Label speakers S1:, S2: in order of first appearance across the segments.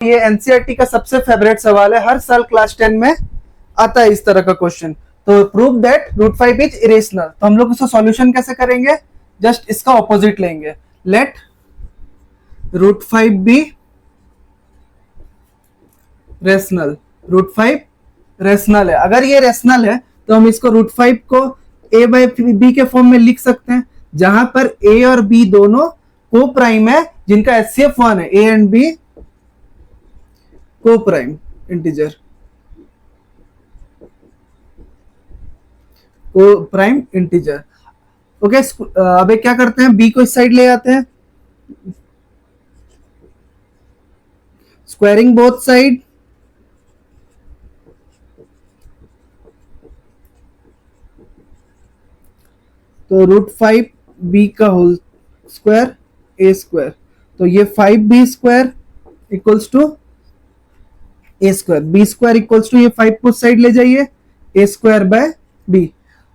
S1: ये एनसीईआरटी का सबसे फेवरेट सवाल है, हर साल क्लास 10 में आता है इस तरह का क्वेश्चन। तो prove that root 5 is irrational. तो हम लोग इसका सॉल्यूशन कैसे करेंगे, जस्ट इसका ऑपोजिट लेंगे। Let root 5 be rational. Root 5 rational है। अगर ये रेशनल है तो हम इसको रूट 5 को ए बाई बी के फॉर्म में लिख सकते हैं, जहां पर ए और बी दोनों को प्राइम है, जिनका एचसीएफ 1 है। ए एंड बी को प्राइम इंटीजर, को प्राइम इंटीजर। ओके, अब क्या करते हैं, बी को इस साइड ले आते हैं, स्क्वायरिंग बोथ साइड, तो रूट 5 बी का होल स्क्वायर ए स्क्वायर। तो ये 5 B square equals to A square, B square equals to ये 5 को साइड ले जाइए, ए स्क्वायर बाय बी।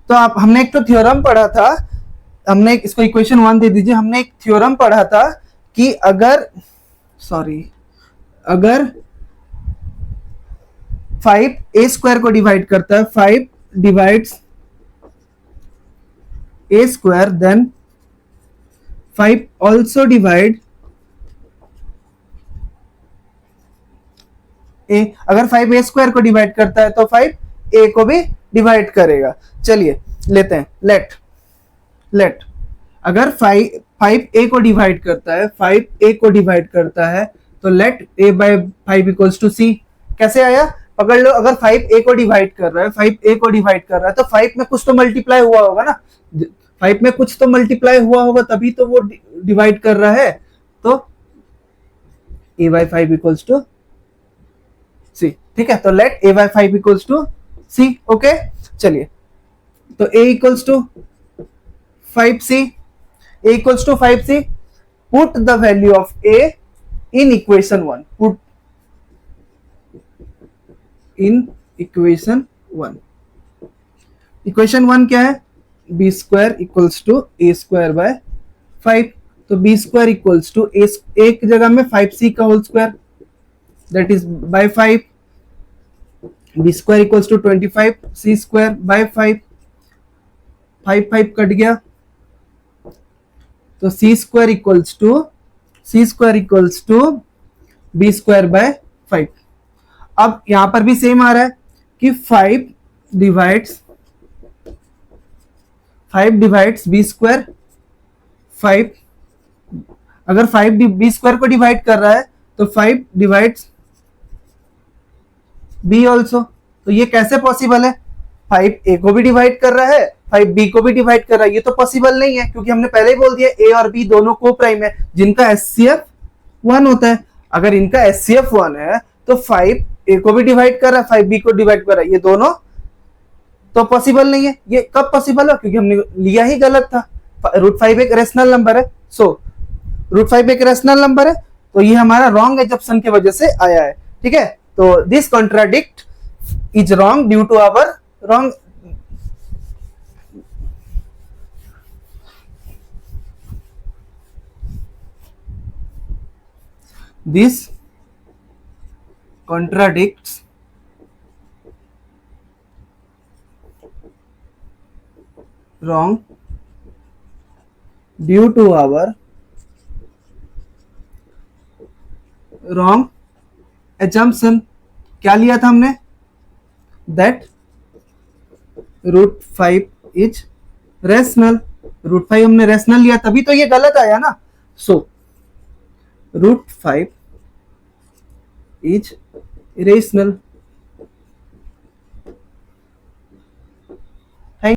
S1: तो आप हमने एक तो थ्योरम पढ़ा था, हमने इसको इक्वेशन 1 दे दीजिए। हमने एक थ्योरम पढ़ा था कि अगर 5 ए स्क्वायर को डिवाइड करता है, 5 डिवाइड्स ए स्क्वायर, देन 5 ऑल्सो डिवाइड ए। अगर 5 ए स्क्वायर को डिवाइड करता है तो 5 ए को भी डिवाइड करेगा। चलिए लेते हैं, लेट अगर 5 ए को डिवाइड करता है, 5 ए को डिवाइड करता है, तो let a by 5 equals to c. कैसे आया, पकड़ लो। अगर 5 ए को डिवाइड कर रहा है, 5 ए को डिवाइड कर रहा है, तो 5 में कुछ तो मल्टीप्लाई हुआ होगा ना, 5 में कुछ तो मल्टीप्लाई हुआ होगा, तभी तो वो डिवाइड कर रहा है। तो a by 5 equals to c. ठीक है, तो let a by 5 equals to c. Okay, चलिए, तो a equals to 5c, a equals to 5c, put the value of a in equation 1, put in equation 1। equation 1 क्या है, b square equals to a square by 5। तो b square equals to a, एक जगह में 5c का whole square, that is by 5, b square equals to 25, c square by 5, 5 cut गया, तो c square equals to b square by 5। अब यहां पर भी सेम आ रहा है कि 5 डिवाइड्स b स्क्वायर 5। अगर 5 b स्क्वायर को डिवाइड कर रहा है तो 5 डिवाइड्स b ऑल्सो। तो ये कैसे पॉसिबल है, 5 a को भी डिवाइड कर रहा है, 5 b को भी डिवाइड कर रहा है। ये तो पॉसिबल नहीं है, क्योंकि हमने पहले ही बोल दिया a और b दोनों को प्राइम है, जिनका एचसीएफ 1 होता है। अगर इनका एचसीएफ 1 है तो 5 a को भी डिवाइड कर रहा है, 5 b को डिवाइड कर रहा है, ये दोनों तो पॉसिबल नहीं है। ये कब पॉसिबल है, क्योंकि हमने लिया ही गलत था। रूट 5 एक रेशनल नंबर है, सो रूट 5 एक रेशनल नंबर है, तो ये हमारा रॉन्ग एजम्पशन की वजह से आया है। ठीक है, तो this contradict is wrong due to our wrong. This contradicts wrong due to our wrong assumption। क्या लिया था हमने, that root 5 is rational. Root 5 हमने रेशनल लिया, तभी तो ये गलत आया ना। So root 5 is irrational।